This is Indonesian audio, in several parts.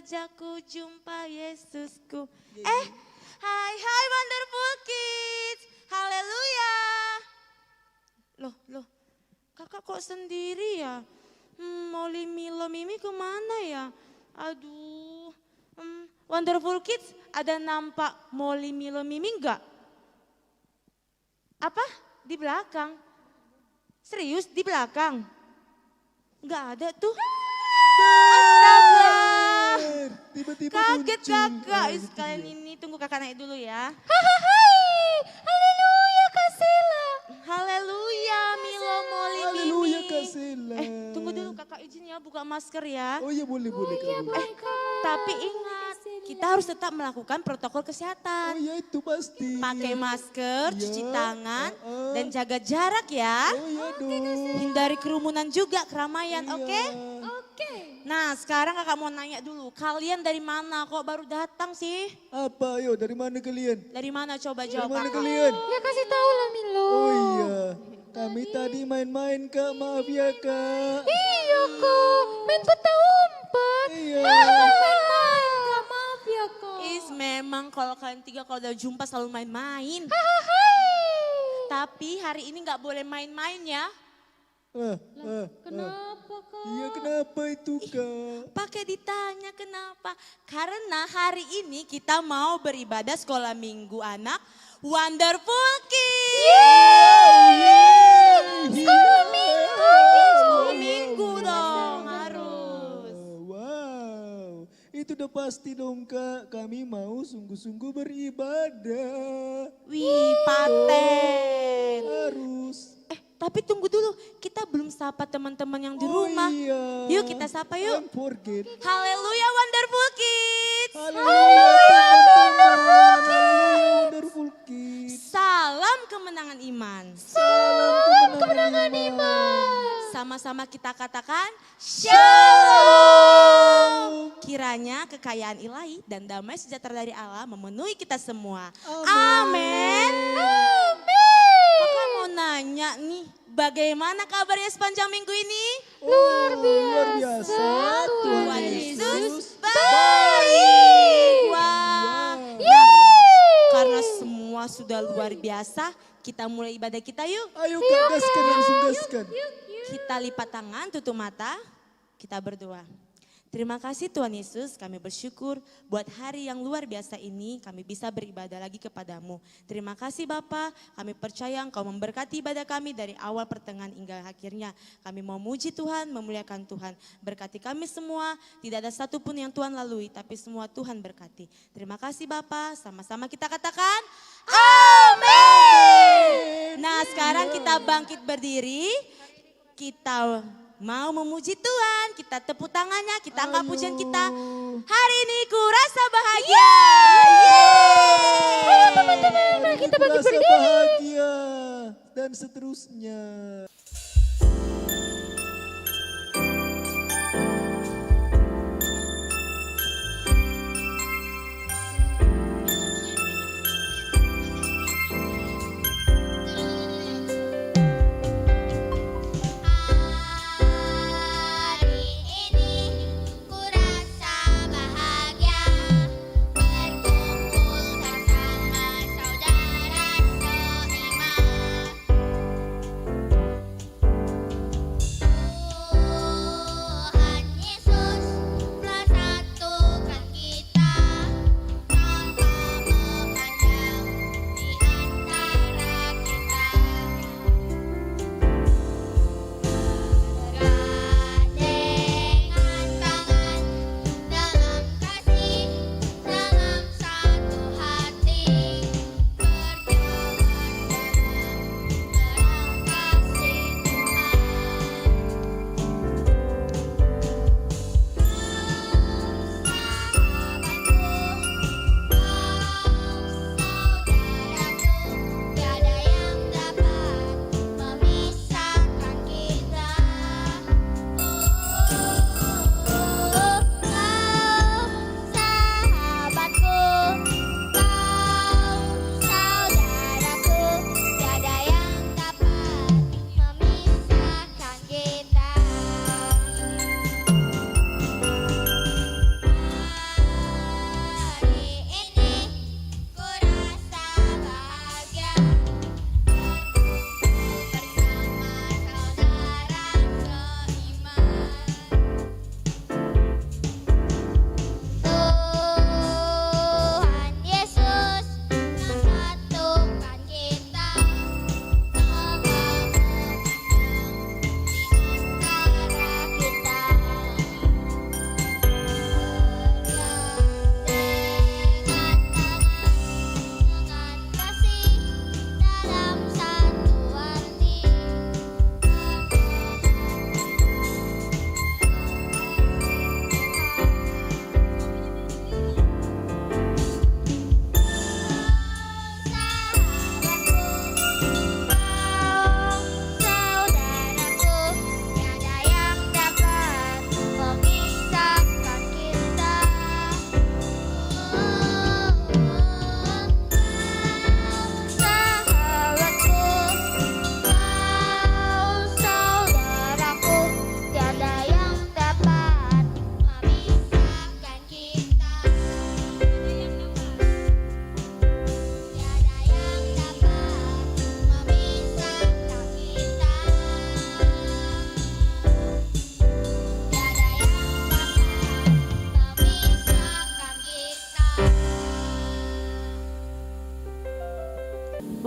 saja ku jumpa Yesusku. Hai Wonderful Kids. Haleluya. Loh, kakak kok sendiri ya? Molly, Milo, Mimi kemana ya? Aduh, Wonderful Kids ada nampak Molly, Milo, Mimi enggak? Apa? Di belakang? Serius di belakang? Enggak ada tuh. Astaga. Tiba-tiba Kaget muncul. kakak. Itu Sekalian dia. ini tunggu kakak naik dulu ya. Haleluya Kak Sela. Haleluya Milo, Molly, Mimi. Haleluya Kak Sela. Tunggu dulu kakak izin ya buka masker ya. Oh iya boleh Kak. Boleh Kak. Tapi ingat kita harus tetap melakukan protokol Oh kesehatan. iya itu pasti. Pakai masker, Iya. cuci tangan, dan jaga jarak ya. Oh iya dong. Hindari kerumunan juga, keramaian, Iya. oke? Oke. Nah sekarang kakak mau nanya dulu, kalian dari mana kok baru datang sih? Apa ayo dari mana kalian? Dari mana coba Dari jawab mana kakak? kalian? Ya kasih tahu lah Milo. Oh iya. Kami tadi main-main Kak, maaf ya Kak. Iya Kak, main peta umpet. Iya. Main-main Kak, maaf ya Kak. Memang kalau kalian tiga kalau udah jumpa selalu main-main. Tapi hari ini nggak boleh main-main ya. Kenapa Kak? Iya kenapa itu Kak? Pakai ditanya kenapa? Karena hari ini kita mau beribadah sekolah minggu anak Wonderful Kids. Sekolah minggu dong harus. Wow, itu udah pasti dong Kak. Kami mau sungguh-sungguh beribadah. Wih paten. Harus. Tapi tunggu dulu, kita belum sapa teman-teman yang di rumah. Oh iya. Yuk kita sapa yuk. Don't forget. Haleluya Wonderful Kids. Haleluya teman-teman. Haleluya Wonderful Kids. Salam kemenangan iman. Salam kemenangan iman. Sama-sama kita katakan Shalom. Kiranya kekayaan ilahi dan damai sejahtera dari Allah memenuhi kita semua. Amin. Kakak mau nanya nih, bagaimana kabarnya sepanjang minggu ini? Luar biasa. Tuhan Yesus baik. Wah. Karena semua sudah luar biasa, kita mulai ibadah kita yuk. Ayo Kak, gaskan langsung gaskan. Kita lipat tangan, tutup mata, kita berdoa. Terima kasih Tuhan Yesus, kami bersyukur buat hari yang luar biasa ini kami bisa beribadah lagi kepadamu. Terima kasih Bapa, kami percaya Engkau memberkati ibadah kami dari awal pertengahan hingga akhirnya. Kami mau muji Tuhan, memuliakan Tuhan. Berkati kami semua, tidak ada satupun yang Tuhan lalui, tapi semua Tuhan berkati. Terima kasih Bapa, sama-sama kita katakan Amin. Nah sekarang kita bangkit berdiri, kita mau memuji Tuhan, kita tepuk tangannya, kita angkat pujian kita. Hari ini ku rasa bahagia. Ayo teman-teman, mari kita bangkit Merasa berdiri. bahagia dan seterusnya. Hari ini ku rasa bahagia berkumpul bersama saudara seiman.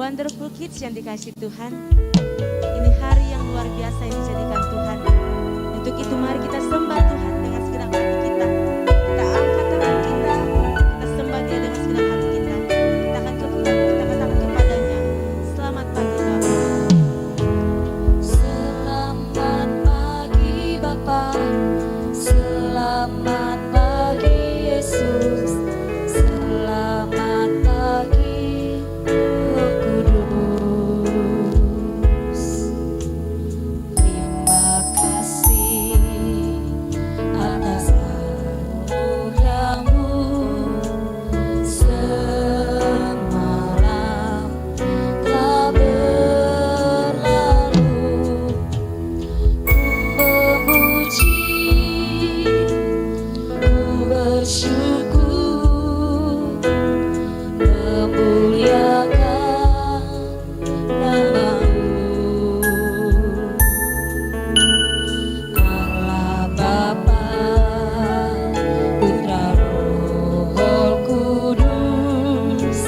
Wonderful Kids yang dikasih Tuhan, ini hari yang luar biasa yang dijadikan Tuhan. Untuk itu mari kita sembah Tuhan dengan segenap hati kita. Kita angkat tangan kita, kita sembah Dia dengan segenap hati kita. Kita katakan kepadanya, selamat pagi Bapak. Selamat pagi Bapa, selamat pagi Yesus, selamat pagi Roh Kudus. Terima kasih atas anugerah-Mu. Semalam telah berlalu, memuji, bersyukur, memuliakan nama-Mu. Allah Bapa, Putra Roh Kudus,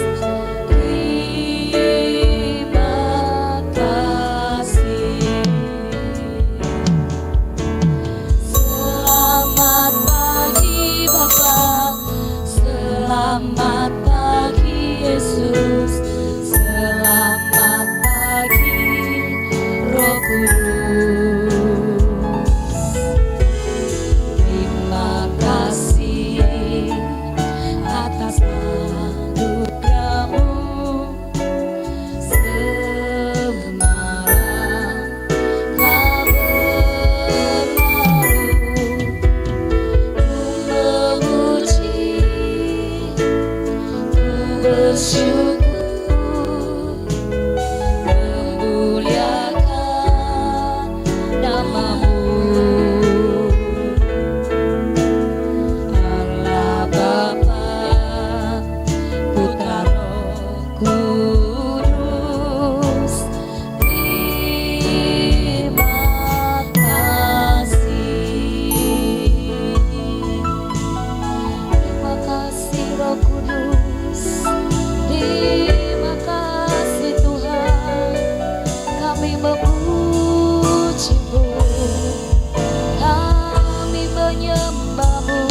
terima kasih. Selamat pagi Bapa, selamat pagi Yesus, selamat pagi Roh Kudus. Terima kasih atas anugerah-Mu. Semalam telah berlalu, memuji, bersyukur, memuliakan nama-Mu. Allah Bapa, Putra Roh Kudus, terima kasih. Terima kasih Roh Kudus, terima kasih Tuhan. Kami memuji-Mu, kami menyembah-Mu.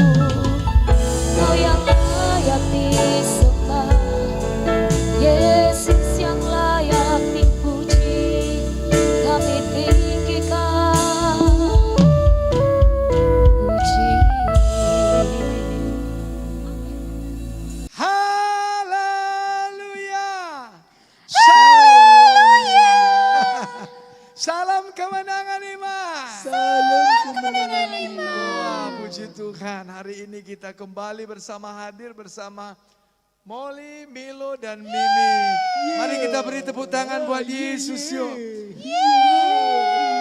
Kau yang layak disembah, Yesus yang layak dipuji. Kami tinggikan puji. Haleluya. Haleluya. Salam kemenangan iman. Salam kemenangan iman. Wah, puji Tuhan. Hari ini kita kembali hadir bersama Molly, Milo, dan Mimi. Mari kita beri tepuk tangan buat Yesus yuk.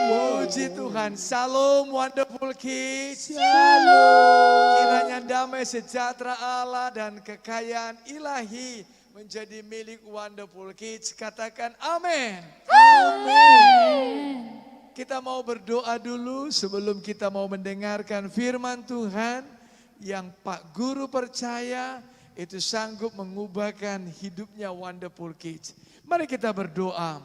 Puji Tuhan. Shalom Wonderful Kids. Kiranya damai sejahtera Allah dan kekayaan ilahi menjadi milik Wonderful Kids. Katakan amin. Kita mau berdoa dulu sebelum kita mau mendengarkan firman Tuhan yang Pak Guru percaya itu sanggup mengubahkan hidupnya Wonderful Kids. Mari kita berdoa.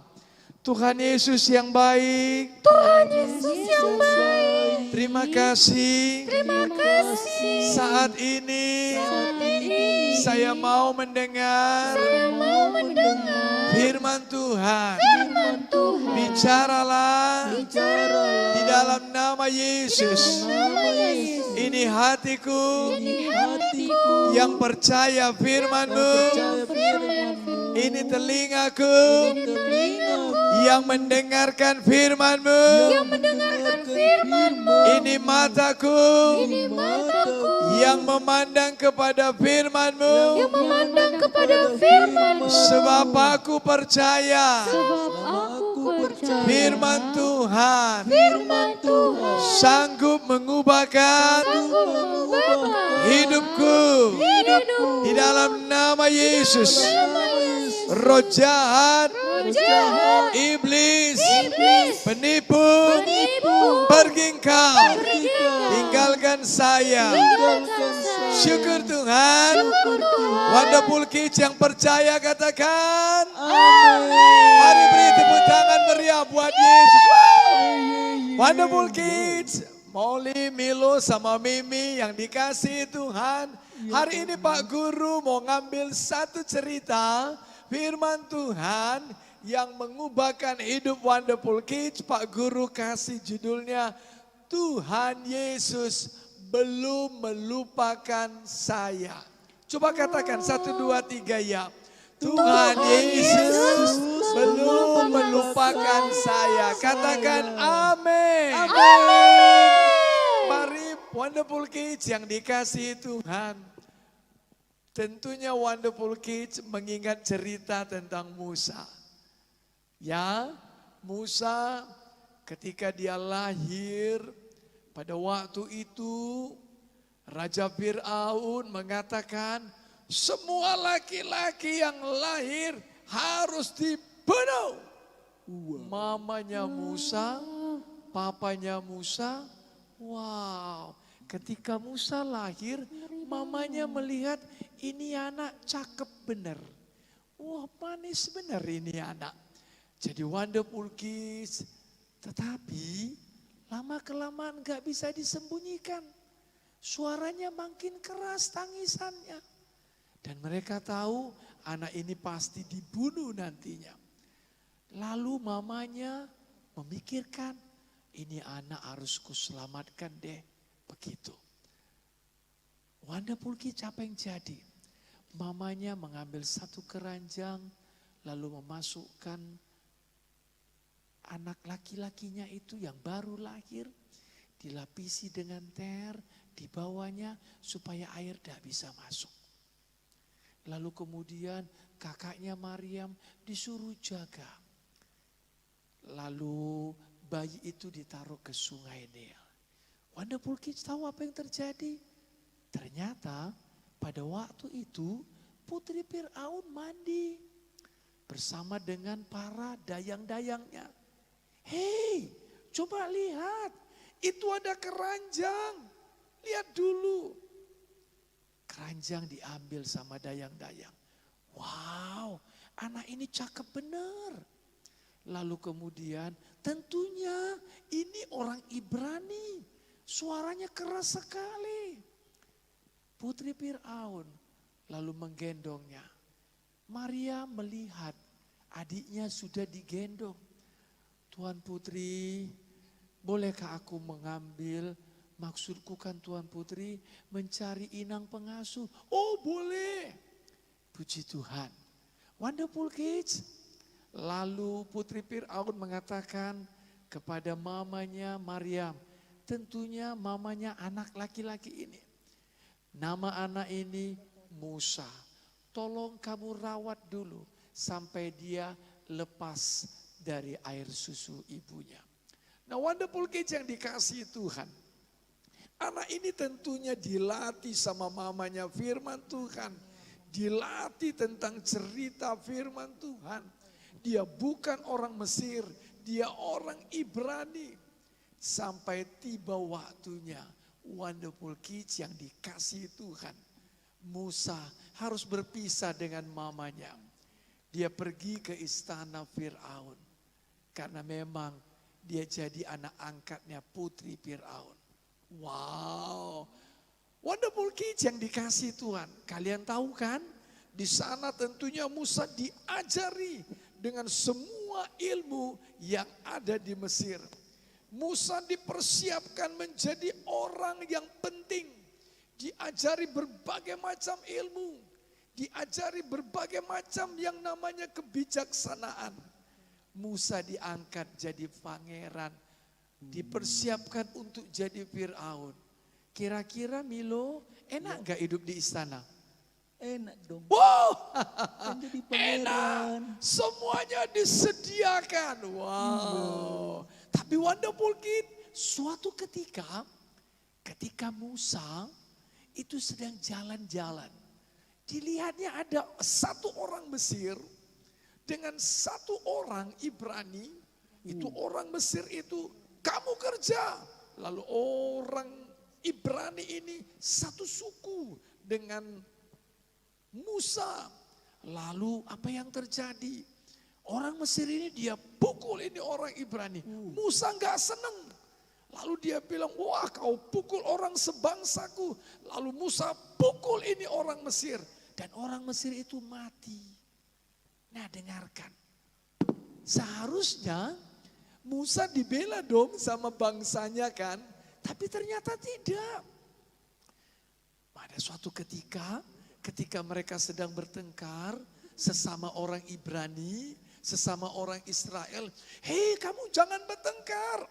Tuhan Yesus yang baik, Tuhan Yesus yang baik, terima kasih. terima kasih. Saat ini Saat ini saya mau mendengar saya mau mendengar firman Tuhan. firman Tuhan. Bicaralah Bicara di dalam nama Yesus. nama Yesus. Ini hatiku Ini hatiku yang percaya firman-Mu. Percaya firman-Mu. Ini telingaku Telingaku yang mendengarkan firman-Mu. yang mendengarkan firman-Mu. Ini mataku Ini mataku yang memandang kepada firman-Mu. yang memandang kepada firman-Mu. Sebab aku percaya Sebab aku percaya firman Tuhan firman Tuhan sanggup mengubahkan sanggup mengubahkan hidupku. hidupku. Di dalam nama Yesus, Nama Yesus. roh jahat, Roh jahat, iblis, iblis, penipu, penipu, pergi engkau, pergi engkau. tinggalkan saya. Tinggalkan saya. Syukur Tuhan. Wonderful Kids yang percaya katakan. Mari beri tepuk tangan meriah buat Yesus. Wonderful Kids. Molly, Milo sama Mimi yang dikasihi Tuhan. Hari ini Pak Guru mau ngambil satu cerita firman Tuhan yang mengubahkan hidup Wonderful Kids. Pak Guru kasih judulnya Tuhan Yesus belum melupakan saya. Coba katakan 1, 2, 3 ya. Tuhan Yesus belum melupakan saya. Katakan amin. Mari Wonderful Kids yang dikasihi Tuhan. Tentunya Wonderful Kids mengingat cerita tentang Musa. Ya, Musa ketika dia lahir, pada waktu itu Raja Fir'aun mengatakan semua laki-laki yang lahir harus dibunuh. Mamanya Musa, papanya Musa, wow. Ketika Musa lahir, mamanya melihat ini anak cakep bener. Wah, manis bener ini anak. Jadi Wonderful Kids, tetapi lama-kelamaan gak bisa disembunyikan. Suaranya makin keras tangisannya. Dan mereka tahu anak ini pasti dibunuh nantinya. Lalu mamanya memikirkan, ini anak harus kuselamatkan deh. Begitu. Wonderful Kids apa yang jadi? Mamanya mengambil satu keranjang lalu memasukkan anak laki-lakinya itu yang baru lahir. Dilapisi dengan ter, dibawanya supaya air tidak bisa masuk. Lalu kemudian kakaknya Maryam disuruh jaga. Lalu bayi itu ditaruh ke sungai Nil. Wonderful Kids tahu apa yang terjadi? Ternyata pada waktu itu putri Fir'aun mandi bersama dengan para dayang-dayangnya. Hei, coba lihat, itu ada keranjang. Lihat dulu. Keranjang diambil sama dayang-dayang. Wow, anak ini cakep bener. Lalu kemudian tentunya ini orang Ibrani. Suaranya keras sekali. Putri Fir'aun lalu menggendongnya. Maria melihat adiknya sudah digendong. Tuan Putri, bolehkah aku mengambil, maksudku kan Tuan Putri mencari inang pengasuh. Oh boleh, puji Tuhan. Wonderful Kids. Lalu Putri Fir'aun mengatakan kepada mamanya Maryam, tentunya mamanya anak laki-laki ini. Nama anak ini Musa. Tolong kamu rawat dulu sampai dia lepas dari air susu ibunya. Nah Wonderful Kids yang dikasihi Tuhan. Anak ini tentunya dilatih sama mamanya firman Tuhan. Dilatih tentang cerita firman Tuhan. Dia bukan orang Mesir, dia orang Ibrani. Sampai tiba waktunya Wonderful Kids yang dikasihi Tuhan. Musa harus berpisah dengan mamanya. Dia pergi ke istana Fir'aun. Karena memang dia jadi anak angkatnya putri Fir'aun. Wow. Wonderful Kids yang dikasihi Tuhan. Kalian tahu kan? Di sana tentunya Musa diajari dengan semua ilmu yang ada di Mesir. Musa dipersiapkan menjadi orang yang penting. Diajari berbagai macam ilmu. Diajari berbagai macam yang namanya kebijaksanaan. Musa diangkat jadi pangeran. Dipersiapkan untuk jadi Fir'aun. Kira-kira Milo enak gak hidup di istana? Enak dong. Wow, Kan jadi enak. pangeran. Semuanya disediakan. Wow. Tapi Wonderful Kids, suatu ketika Musa itu sedang jalan-jalan. Dilihatnya ada satu orang Mesir dengan satu orang Ibrani. Itu orang Mesir itu, kamu kerja. Lalu orang Ibrani ini satu suku dengan Musa. Lalu apa yang terjadi? Orang Mesir ini dia pukul ini orang Ibrani. Musa nggak seneng. Lalu dia bilang, wah kau pukul orang sebangsaku. Lalu Musa pukul ini orang Mesir. Dan orang Mesir itu mati. Nah dengarkan. Seharusnya Musa dibela dong sama bangsanya kan. Tapi ternyata tidak. Pada suatu ketika mereka sedang bertengkar sesama orang Ibrani, sesama orang Israel. Hei kamu jangan bertengkar.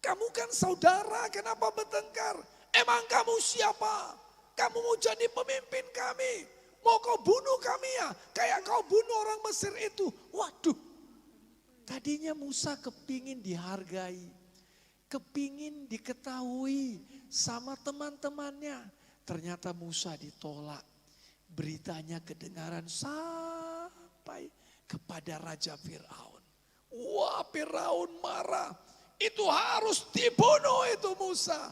Kamu kan saudara, kenapa bertengkar? Emang kamu siapa? Kamu mau jadi pemimpin kami? Mau kau bunuh kami ya? Kayak kau bunuh orang Mesir itu. Waduh. Tadinya Musa kepingin dihargai. Kepingin diketahui sama teman-temannya. Ternyata Musa ditolak. Beritanya kedengaran sampai kepada Raja Firaun. Wah Firaun marah. Itu harus dibunuh itu Musa.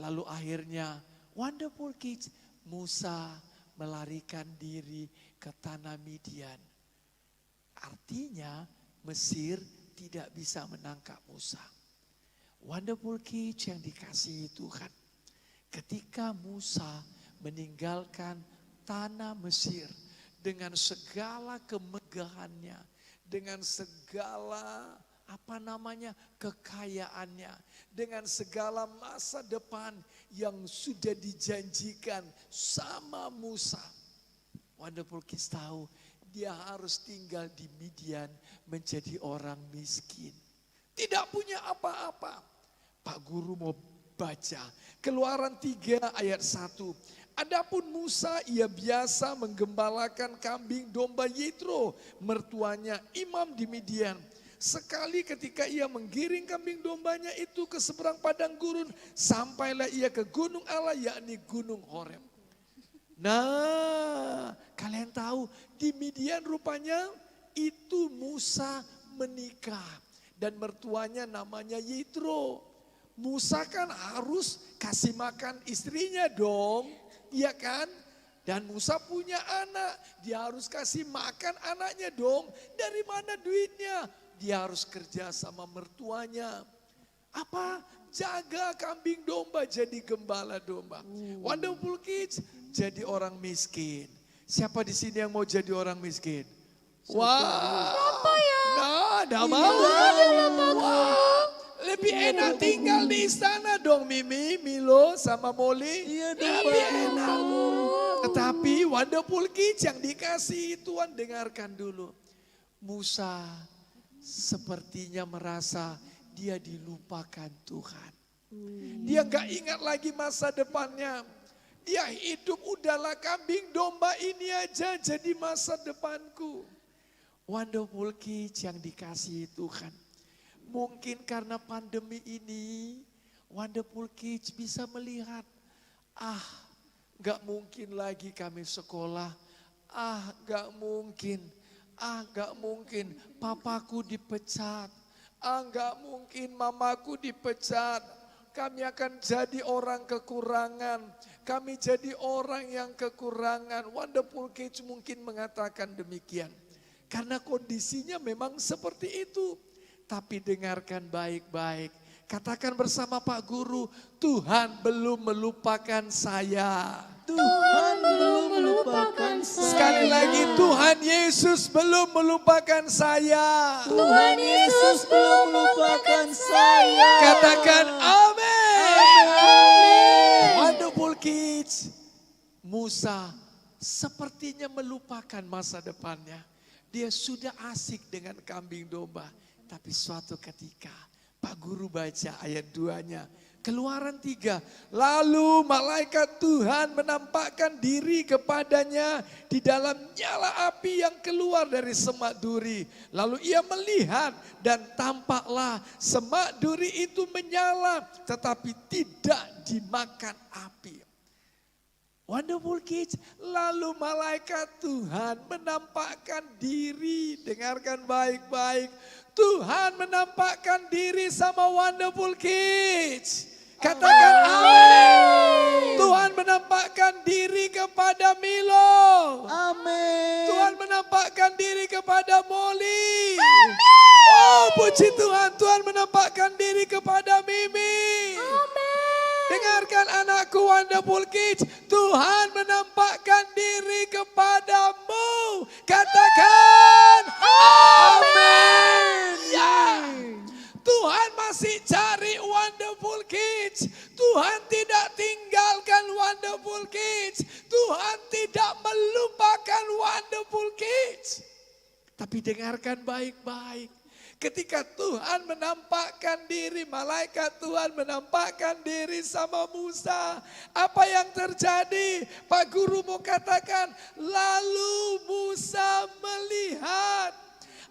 Lalu akhirnya wonderful kids. Musa melarikan diri ke tanah Midian. Artinya Mesir tidak bisa menangkap Musa. Wonderful kids yang dikasihi Tuhan. Ketika Musa meninggalkan tanah Mesir dengan segala kemegahannya, dengan segala kekayaannya, dengan segala masa depan yang sudah dijanjikan sama Musa. Wonderful kids tahu dia harus tinggal di Midian menjadi orang miskin. Tidak punya apa-apa. Pak Guru mau baca Keluaran 3 ayat 1. Adapun Musa ia biasa menggembalakan kambing domba Yitro, mertuanya imam di Midian. Sekali ketika ia menggiring kambing dombanya itu ke seberang padang gurun, sampailah ia ke gunung Allah yakni gunung Horeb. Nah, kalian tahu di Midian rupanya itu Musa menikah dan mertuanya namanya Yitro. Musa kan harus kasih makan istrinya dong, iya kan? Dan Musa punya anak, dia harus kasih makan anaknya dong. Dari mana duitnya? Dia harus kerja sama mertuanya. Apa? Jaga kambing domba, jadi gembala domba. Wonderful kids, jadi orang miskin. Siapa di sini yang mau jadi orang miskin? Wah, Apa ya? nah, ada mau. Wah, lebih enak tinggal di istana dong Mimi, Milo, sama Molly. Iya dong Lebih Pak enak. Guru. Tetapi wonderful kids yang dikasihi Tuhan, dengarkan dulu. Musa sepertinya merasa dia dilupakan Tuhan. Dia gak ingat lagi masa depannya. Dia hidup udahlah kambing domba ini aja jadi masa depanku. Wonderful kids yang dikasihi Tuhan. Mungkin karena pandemi ini, wonderful kids bisa melihat, gak mungkin lagi kami sekolah. Gak mungkin. Gak mungkin papaku dipecat. Gak mungkin mamaku dipecat. Kami akan jadi orang kekurangan. Kami jadi orang yang kekurangan. Wonderful kids mungkin mengatakan demikian. Karena kondisinya memang seperti itu. Tapi dengarkan baik-baik. Katakan bersama Pak Guru, Tuhan belum melupakan saya. Tuhan belum melupakan saya. Sekali lagi, Tuhan Yesus belum melupakan saya. Tuhan Yesus belum melupakan saya. Katakan amin. Amin. Wonderful kids. Musa sepertinya melupakan masa depannya. Dia sudah asik dengan kambing domba. Tapi suatu ketika Pak Guru baca ayat 2-nya. Keluaran 3. Lalu malaikat Tuhan menampakkan diri kepadanya di dalam nyala api yang keluar dari semak duri. Lalu ia melihat dan tampaklah semak duri itu menyala tetapi tidak dimakan api. Wonderful kids, lalu malaikat Tuhan menampakkan diri, dengarkan baik-baik. Tuhan menampakkan diri sama wonderful kids. Katakan amin. diri kepada Milo. Amin. Tuhan menampakkan diri kepada Molly. Oh, puji Tuhan, Tuhan menampakkan diri kepada Mimi. Dengarkan anakku Wonderful Kids, Tuhan menampakkan diri kepadamu. Katakan amin. Ya. Tuhan masih cari Wonderful Kids. Tuhan tidak tinggalkan Wonderful Kids. Tuhan tidak melupakan Wonderful Kids. Tapi dengarkan baik-baik. Ketika Tuhan menampakkan diri, malaikat Tuhan menampakkan diri sama Musa. Apa yang terjadi? Pak Guru mau katakan, lalu Musa melihat.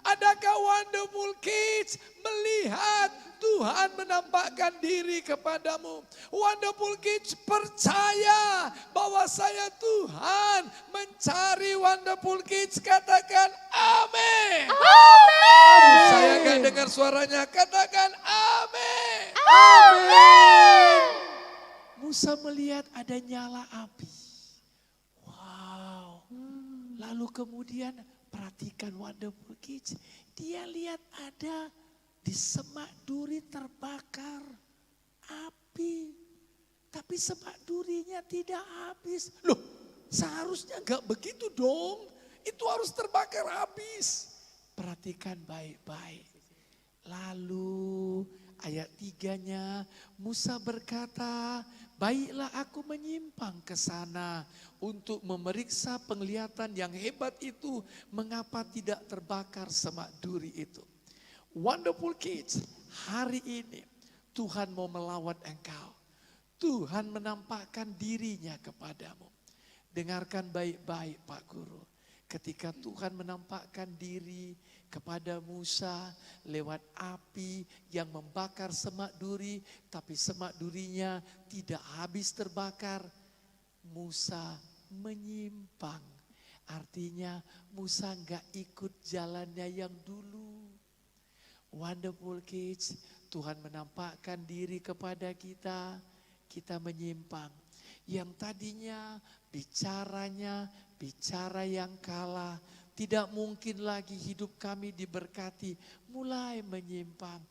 Adakah Wonderful Kids melihat Tuhan menampakkan diri kepadamu? Wonderful Kids percaya bahwa saya Tuhan mencari Wonderful Kids. Katakan amin. Amin. Saya nggak dengar suaranya. Katakan amin. Amin. Musa melihat ada nyala api. Wow. Lalu kemudian perhatikan Wonderful Kids. Dia lihat ada di semak duri terbakar api. Tapi semak durinya tidak habis. Loh, seharusnya nggak begitu dong. Itu harus terbakar habis. Perhatikan baik-baik. Lalu ayat 3-nya Musa berkata, baiklah aku menyimpang ke sana untuk memeriksa penglihatan yang hebat itu. Mengapa tidak terbakar semak duri itu? Wonderful Kids, hari ini Tuhan mau melawat engkau. Tuhan menampakkan dirinya kepadamu. Dengarkan baik-baik Pak Guru. Ketika Tuhan menampakkan diri kepada Musa lewat api yang membakar semak duri, tapi semak durinya tidak habis terbakar, Musa menyimpang. Artinya Musa enggak ikut jalannya yang dulu. Wonderful Kids, Tuhan menampakkan diri kepada kita, kita menyimpang. Yang tadinya bicaranya bicara yang kalah, tidak mungkin lagi hidup kami diberkati, mulai menyimpang.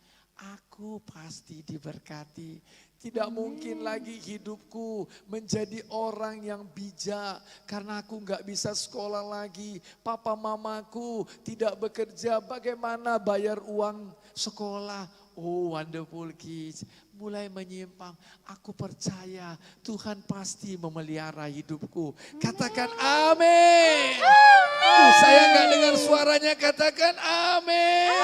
Aku pasti diberkati. Tidak mungkin lagi hidupku menjadi orang yang bijak karena aku nggak bisa sekolah lagi. Papa mamaku tidak bekerja, bagaimana bayar uang sekolah? Oh, Wonderful Kids, mulai menyimpang. Aku percaya Tuhan pasti memelihara hidupku. Katakan amin. Saya nggak dengar suaranya, katakan amin.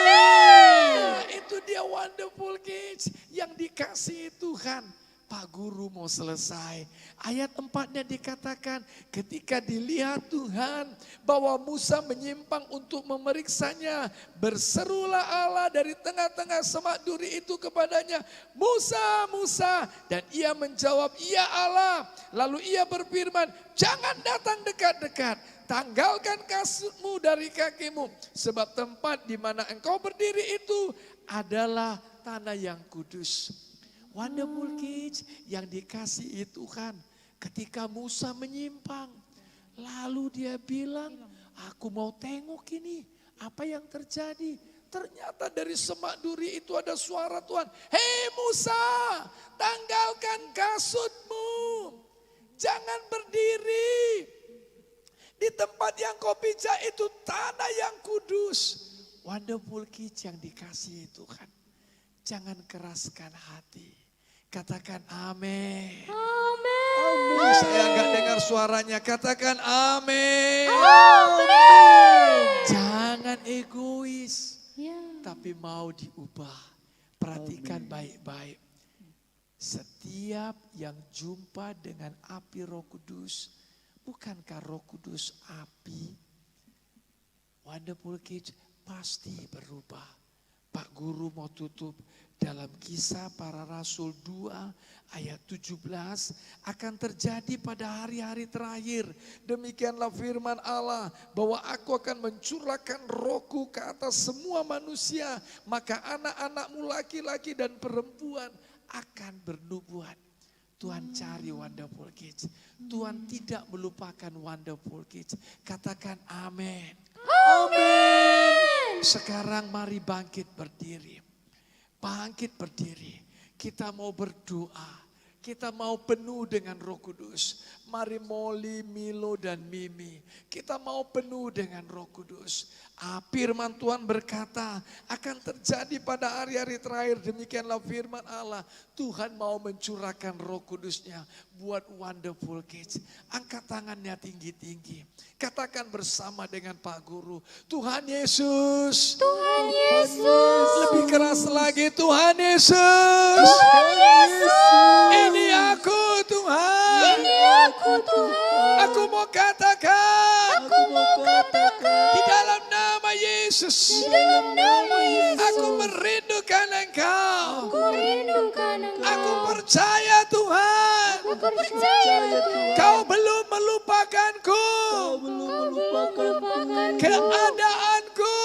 Nah, itu dia Wonderful Kids yang dikasihi Tuhan. Pak Guru mau selesai. Ayat 4-nya dikatakan ketika dilihat Tuhan bahwa Musa menyimpang untuk memeriksanya. Berserulah Allah dari tengah-tengah semak duri itu kepadanya. Musa, Musa. Dan ia menjawab, iya Allah. Lalu ia berfirman, jangan datang dekat-dekat. Tanggalkan kasutmu dari kakimu. Sebab tempat di mana engkau berdiri itu adalah tanah yang kudus. Wonderful Kids yang dikasihi Tuhan. Ketika Musa menyimpang. Lalu dia bilang, aku mau tengok ini. Apa yang terjadi? Ternyata dari semak duri itu ada suara Tuhan. Hei Musa, tanggalkan kasutmu. Jangan berdiri. Di tempat yang kau pijak itu tanah yang kudus. Wonderful Kids yang dikasihi Tuhan. Jangan keraskan hati. Katakan amin. Amin. Saya enggak dengar suaranya. Katakan amin. Amin. Jangan egois. Ya. Tapi mau diubah. Perhatikan baik-baik. Setiap yang jumpa dengan api Roh Kudus. Bukankah Roh Kudus api? Wonderful Kids pasti berubah. Pak Guru mau tutup dalam Kisah Para Rasul 2 ayat 17 akan terjadi pada hari-hari terakhir. Demikianlah firman Allah bahwa aku akan mencurahkan rohku ke atas semua manusia. Maka anak-anakmu laki-laki dan perempuan akan bernubuat. Tuhan cari Wonderful Kids. Tuhan tidak melupakan Wonderful Kids. Katakan amin. Amin. Sekarang mari bangkit berdiri. Bangkit berdiri. Kita mau berdoa. Kita mau penuh dengan Roh Kudus. Mari Molly, Milo, dan Mimi. Kita mau penuh dengan Roh Kudus. Firman Tuhan berkata akan terjadi pada hari-hari terakhir. Demikianlah firman Allah. Tuhan mau mencurahkan Roh Kudusnya buat Wonderful Kids. Angkat tangannya tinggi-tinggi. Katakan bersama dengan Pak Guru. Tuhan Yesus. Tuhan Yesus. Lebih keras lagi, Tuhan Yesus. Tuhan Yesus. Ini aku Tuhan. Ini aku Tuhan. Aku mau katakan. Aku mau katakan. Di dalam nama Yesus. Di dalam nama Yesus. Aku merindukan Engkau. Aku rindukan Engkau. Aku percaya Tuhan. Aku percaya Tuhan. Kau belum melupakanku. Kau belum melupakan Keadaanku.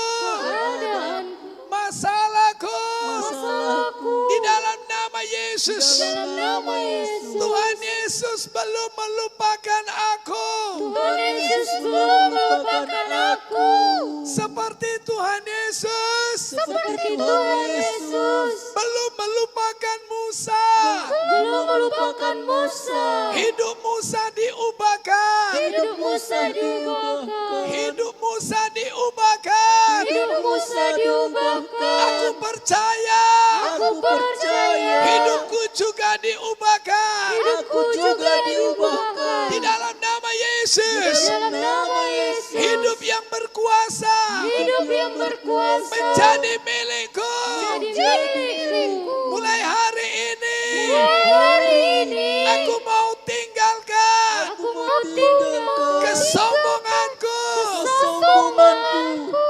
Masalahku. Masalahku. Di dalam nama Yesus. Dalam nama Yesus. Tuhan Yesus belum melupakan aku. Tuhan Yesus belum melupakan aku. Seperti Tuhan Yesus Seperti Tuhan Yesus belum melupakan Musa. belum melupakan Musa. Hidup Musa diubahkan. Hidup Musa diubahkan. Hidup Musa diubahkan. Hidup Musa diubahkan. Aku percaya. Aku percaya. Hidupku juga diubahkan. Hidupku juga diubahkan. Di dalam nama Di Yesus. dalam nama Yesus. Hidup yang berkuasa Hidup yang berkuasa. menjadi milikku. Menjadi milikku. Mulai hari ini Mulai hari ini. aku mau tinggalkan Aku mau tinggalkan kesombonganku. kesombonganku.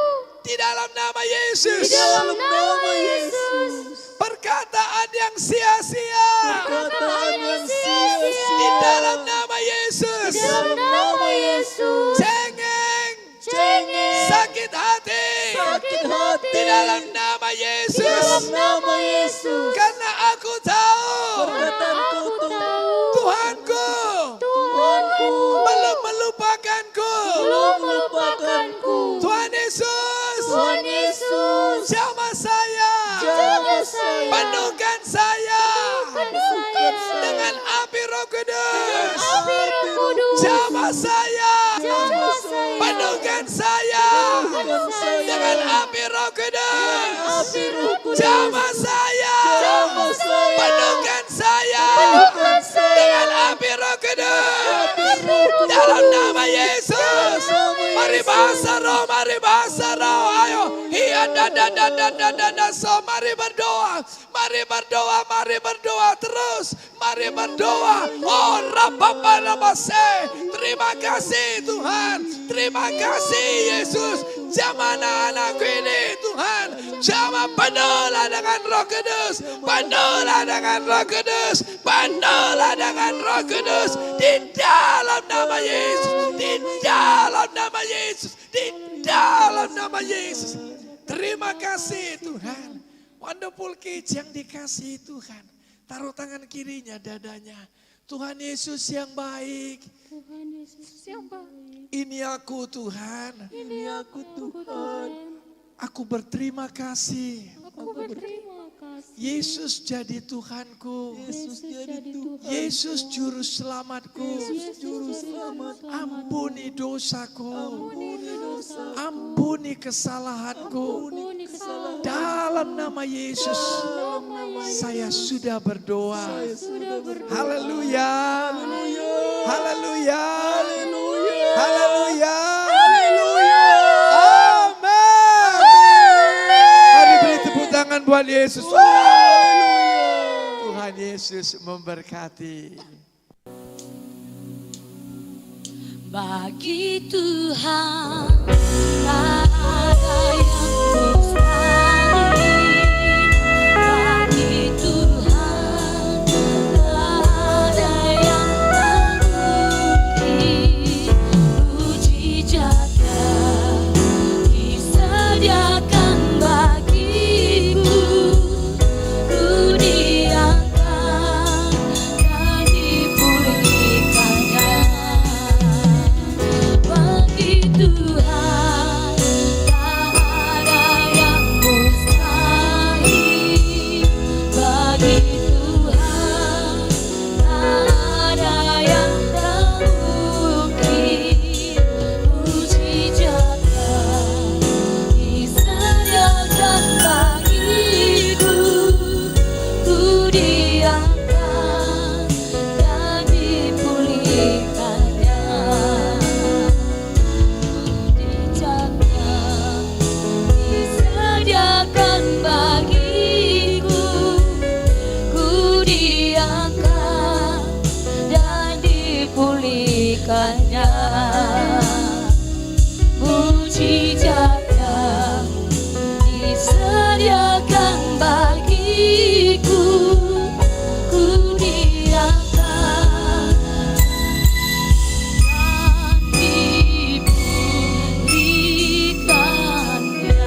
Di dalam nama Di Yesus. dalam nama Yesus. Perkataan yang sia-sia. Perkataan yang sia-sia. Di dalam nama Yesus. Di dalam nama Yesus. Cengeng. Cengeng. Sakit hati. Sakit hati. Di dalam nama Di dalam Yesus. nama Yesus. Karena aku tahu Karena aku tahu Tuhanku Tuhanku belum melupakanku. belum melupakanku. Tuhan Yesus, Tuhan Yesus. jamah saya, Jaga saya. penuhkan saya Penuhkan saya. dengan api Roh Kudus. Api Roh Kudus. Jamah saya, Jaga saya. penuhkan saya Penuhkan saya. dengan api Roh Kudus. Api Roh Kudus. Jamah saya, Jamah saya. penuhkan saya Penuhkan saya. dengan api Roh Kudus. Api Roh Kudus. Dalam nama Yesus. Mari bahasa roh, mari bahasa roh. Ayo. Iya da. So mari berdoa. Mari berdoa, mari berdoa terus. Mari berdoa. Oh rapapalabase. Terima kasih Tuhan. Terima kasih Yesus. Jamah anak-anakku ini Tuhan. Jamah penuhlah dengan Roh Kudus. Penuhlah dengan Roh Kudus. Penuhlah dengan Roh Kudus. Di dalam nama Yesus. Di dalam nama Yesus. Di dalam nama Yesus. Terima kasih Tuhan. Wonderful Kids yang dikasihi Tuhan. Taruh tangan kirinya dadanya. Tuhan Yesus yang baik. Tuhan Yesus yang baik. Ini aku Tuhan. Ini aku Tuhan. Aku berterima kasih. Aku berterima kasih. Yesus jadi Tuhanku. Yesus jadi Tuhan. Yesus juru selamatku. Yesus juru selamat. Ampuni dosaku. Ampuni dosa. Ampuni kesalahanku. Ampuni kesalahan. Dalam nama Yesus. Dalam nama Yesus. Saya sudah berdoa. Sudah berdoa. Haleluya. Haleluya. Haleluya. Haleluya. Haleluya. Amin. Mari beri tepuk tangan buat Yesus. Tuhan Yesus memberkati. Bagi Tuhan tak ada yang mustahil. Bagi Tuhan tak ada yang tak mungkin. Mujizatnya disediakan bagiku. Ku diangkat dan melakukannya. Mujizat yang disediakan bagiku, ku diakan dan diberikannya.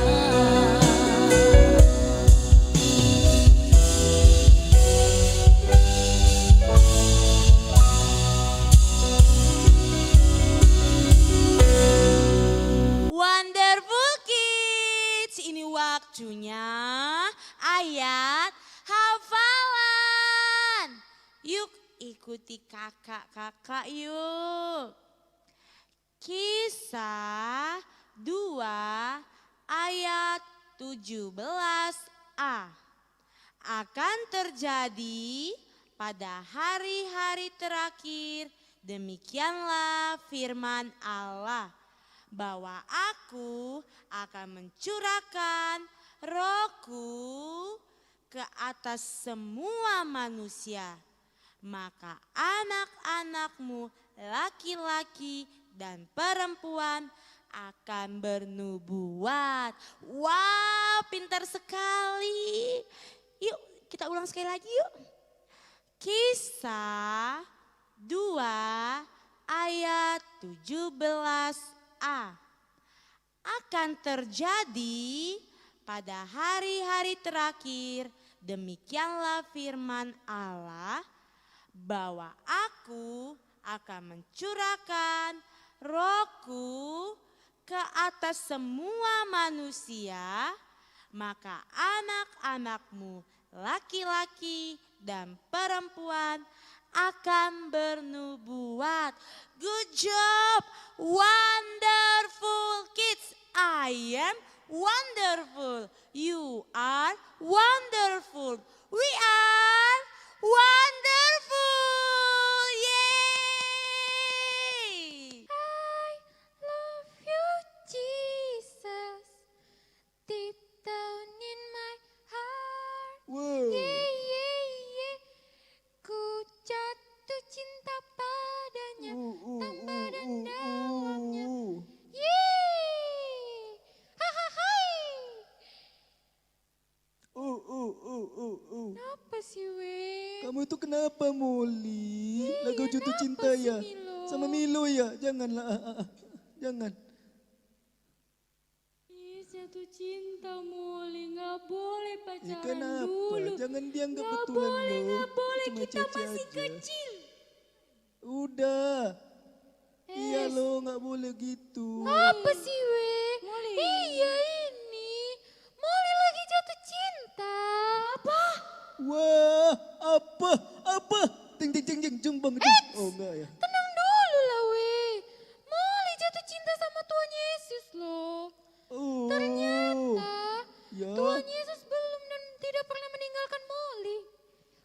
Wonderful Kids, ini waktunya ayat hafalan. Yuk ikuti kakak-kakak yuk. Kisah 2 ayat 17a. Akan terjadi pada hari-hari terakhir, demikianlah firman Allah, bahwa aku akan mencurahkan rohku ke atas semua manusia. Maka anak-anakmu laki-laki dan perempuan akan bernubuat. Wow, pintar sekali. Yuk kita ulang sekali lagi yuk. Kisah 2 ayat 17a. Akan terjadi pada hari-hari terakhir, demikianlah firman Allah, bahwa aku akan mencurahkan rohku ke atas semua manusia, maka anak-anakmu laki-laki dan perempuan akan bernubuat. Good job, wonderful kids. I am wonderful. You are wonderful. We are wonderful. Yay! I love you, Jesus, deep down in my heart. Wow. Yeah, yeah, yeah. Ku jatuh cinta padanya, tanpa dan dalamnya. Yeay! Hahahai! Kenapa sih, we? Kamu itu kenapa, Molly? Lagu jatuh kenapa cinta sih, ya? Milo? Sama Milo ya? Janganlah. Jangan. Ih, jatuh cinta, Molly. Nggak boleh pacaran Kenapa? dulu. Jangan dianggap Nggak betulan boleh, lo. nggak boleh. Cuma Kita Cece masih aja. kecil. Udah. Iya lo, nggak boleh gitu. Apa sih, we? Iya ini. Molly lagi jatuh cinta. Apa? Wah, apa? Ting ting ting ting jung bang jung. Oh enggak ya. Tenang dulu lah, we. Molly jatuh cinta sama Tuhan Yesus loh. Oh. Ternyata Ya. Tuhan Yesus belum dan tidak pernah meninggalkan Molly.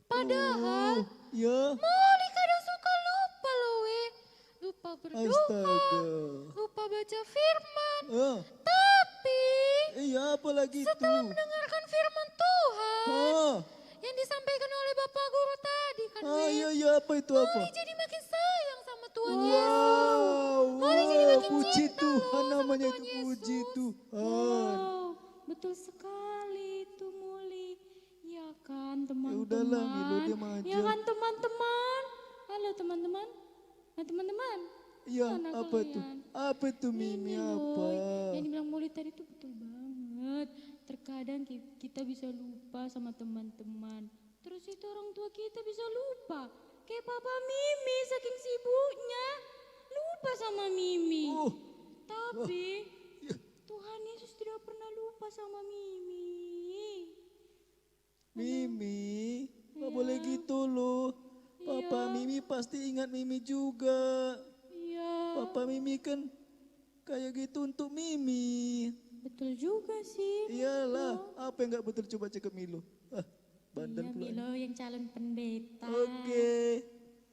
Padahal Ya. Molly kadang suka lupa loh, we. Lupa berdoa, Astaga. lupa baca firman. Ah. Tapi Iya, apa lagi itu? setelah mendengarkan firman Tuhan Ah. yang disampaikan oleh Bapak Guru tadi kan, Ah, we. iya iya, apa itu apa? Molly jadi makin sayang sama Tuhan Yesus. Wow, Molly jadi makin puji cinta Tuhan loh sama namanya Tuhan itu, puji Yesus. Tuhan. Wow, betul sekali itu, Molly. Ya kan, Ya teman-teman. udahlah, Milo diam aja. Ya kan, teman-teman. Halo teman-teman. Nah, teman-teman. Iya, Mana apa kalian? tuh? Apa tuh Mimi Ini apa? loh, yang dibilang Molly tadi tuh betul banget. Terkadang kita bisa lupa sama teman-teman. Terus itu orang tua kita bisa lupa. Kayak Papa Mimi saking sibuknya. Lupa sama Mimi. Oh, Tapi ya. Tuhan Yesus tidak pernah lupa sama Mimi. Mimi, nggak Iya. boleh gitu loh. Papa Iya. Mimi pasti ingat Mimi juga. Iya, Papa Mimi kan kayak gitu untuk Mimi. betul juga sih. Iyalah, apa yang nggak betul coba cakap Milo. Ah, badan Iya, pula. Milo yang calon pendeta. Oke,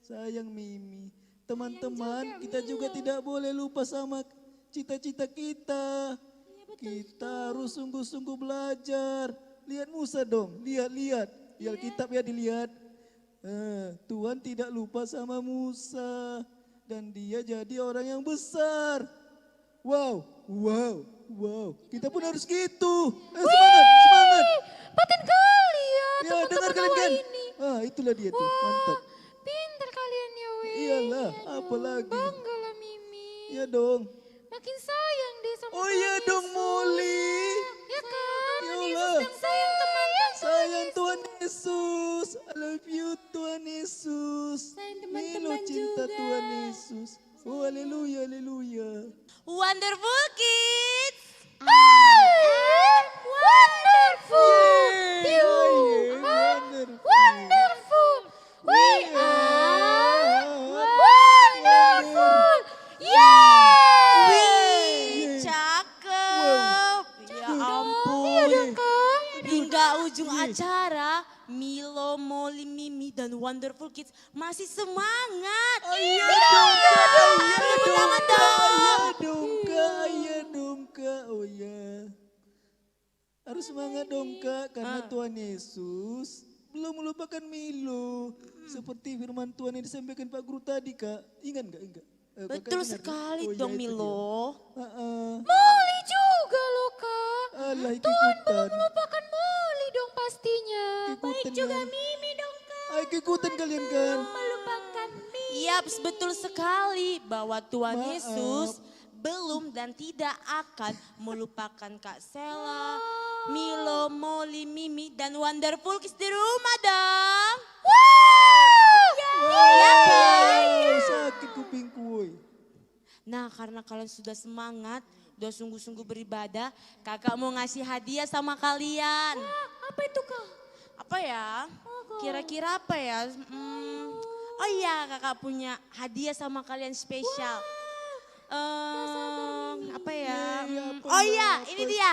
sayang Mimi. Teman-teman, kita juga tidak boleh lupa sama cita-cita kita. Kita harus sungguh-sungguh belajar. Lihat Musa dong, lihat. Kitab ya dilihat. Tuhan tidak lupa sama Musa. dan dia jadi orang yang besar. Wow, wow, wow. Kita pun harus gitu. Semangat, semangat. Paten kali ya Ya, dengar teman-teman kalian awak kan? ini. Ah, itulah dia tuh, mantap. Pintar kalian ya weh. Iyalah, apa lagi? Bangga lah Mimi. Ya dong. Makin sayang deh sama Oh Tuhan iya dong Yesus. Molly. Ya kan? Yalah. Sayang teman-teman. Sayang Tuhan Yesus. I love you Tuhan Yesus. Sayang Milo teman-teman cinta juga. Tuhan Yesus. Oh haleluya, haleluya. Wonderful Kids. Wonderful. Wonderful. Wonderful. We are wonderful. Yeay. Wih, cakep. Ya ampun. Hingga ujung acara, Milo, Molly, Mimi, dan Wonderful Kids masih semangat. Iya dong, Kak. Tepuk tangan dong. Iya dong Kak. Iya dong Kak. Oh ya. Harus semangat dong Kak. Karena Tuhan Yesus belum melupakan Milo. Seperti firman Tuhan yang disampaikan Pak Guru tadi Kak. Ingat nggak? Ingat? Kakak Betul ingat, sekali Kak? Oh, iya, dong itu dia. Milo. Molly juga loh kak. Alah, Tuhan belum ikut-ikutan. melupakan Molly dong pastinya. Ikutan juga Mimi dong kak. Ayo ikutan kalian kan. Melupakan Mimi. Yap, betul sekali bahwa Tuhan Maaf. Yesus belum dan tidak akan melupakan Kak Sela, Milo, Molly, Mimi, dan Wonderful Kids di rumah dong. Ya kan? Wow, sakit kupingku woi. Nah, karena kalian sudah semangat, udah sungguh-sungguh beribadah, kakak mau ngasih hadiah sama kalian. Apa itu kak? Apa ya? Kira-kira apa ya? Oh iya, kakak punya hadiah sama kalian spesial. Apa ya? Oh iya, ini dia.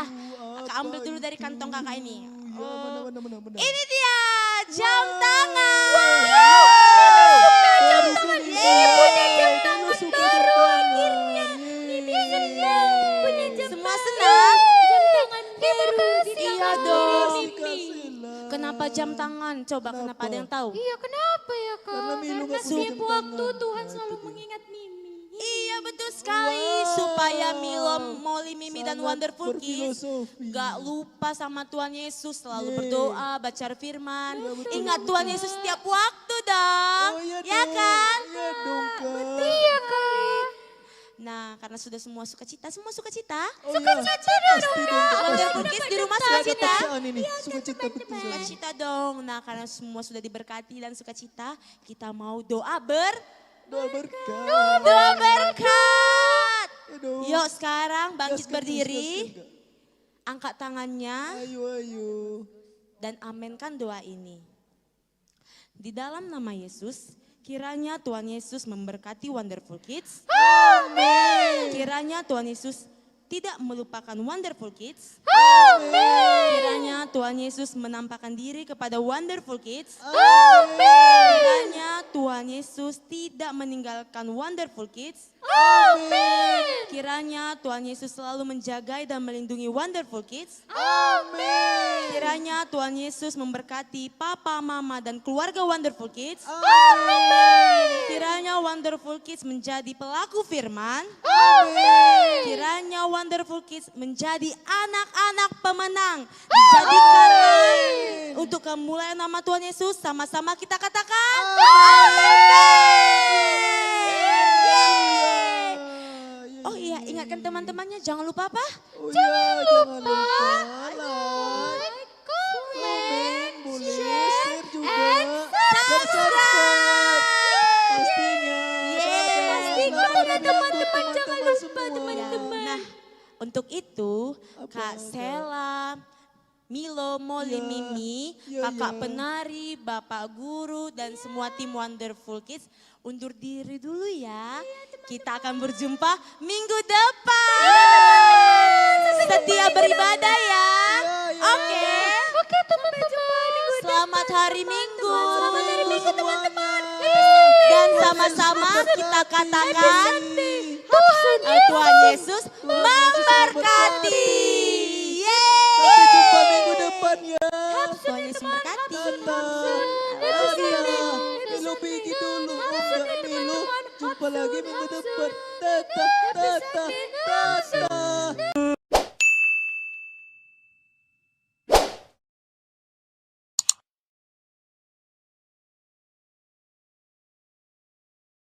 Kakak ambil dulu dari kantong kakak ini. Ya, mana. Ini dia, jam tangan. Baru kali ini suka baru akhirnya. Semua senang? Jam tangan baru. Iya dong. Kasihlah. Kenapa jam tangan? Coba kenapa ada yang tahu? Iya kenapa ya kak? Karena Milo nggak punya setiap jam waktu tangan. Tuhan Nah, selalu itu dia. mengingat Mimi. Iya betul sekali. Supaya Milo, Molly, Mimi, dan Sangat Wonderful Kids berfilosofi. gak lupa sama Tuhan Yesus. Selalu Yeay. berdoa, baca firman. Iya, betul, Ingat betul. Tuhan Yesus setiap waktu dong. Oh iya Ya dong. kan? Iya dong Kak. Iya kak. Nah karena sudah semua sukacita, semua sukacita. Oh, iya. Pasti dong Kak. Wonderful Kids di rumah Gak ada sukacita. paksaan ini. Sukacita betul. Sukacita dong. Nah karena semua sudah diberkati dan sukacita, kita mau doa Doa berkat. doa berkat. Ya dong. Yuk sekarang bangkit Gaskan, berdiri, gaskan, Kak. angkat tangannya Ayo. dan amenkan doa ini. Di dalam nama Yesus, kiranya Tuhan Yesus memberkati Wonderful Kids. Amin. Kiranya Tuhan Yesus tidak melupakan Wonderful Kids. Amin. Kiranya Tuhan Yesus menampakkan diri kepada Wonderful Kids. Amin. Kiranya Tuhan Yesus tidak meninggalkan Wonderful Kids. Amin. Kiranya Tuhan Yesus selalu menjaga dan melindungi Wonderful Kids. Amin. Kiranya Tuhan Yesus memberkati papa, mama, dan keluarga Wonderful Kids. Amin. Kiranya Wonderful Kids menjadi pelaku firman. Amin. Kiranya Wonderful Kids menjadi anak-anak pemenang. Dijadikanlah untuk kemuliaan nama Tuhan Yesus. Sama-sama kita katakan. Amin. Oh iya, ingatkan teman-temannya jangan lupa apa? Oh iya, jangan lupa like, komen, boleh share juga, dan subscribe. Pastinya. Pastikan ya teman-teman, jangan lupa Ya, nah, untuk itu Apa, Kak Kak? Sela, Milo, Molly, Ya, Mimi, ya, kakak ya. penari, bapak guru, dan semua tim Wonderful Kids undur diri dulu ya. Kita akan berjumpa minggu depan. Setia beribadah ya. Oke. Oke teman-teman. Selamat hari Minggu. Teman-teman. Dan sama-sama kita katakan Tuhan Yesus memberkati. Yeay. Sampai jumpa minggu depan ya. Tuhan Yesus memberkati. Milo pergi dulu. Oh enggak, Milo. Jumpa apalagi minggu depan. Tata, tata, tata.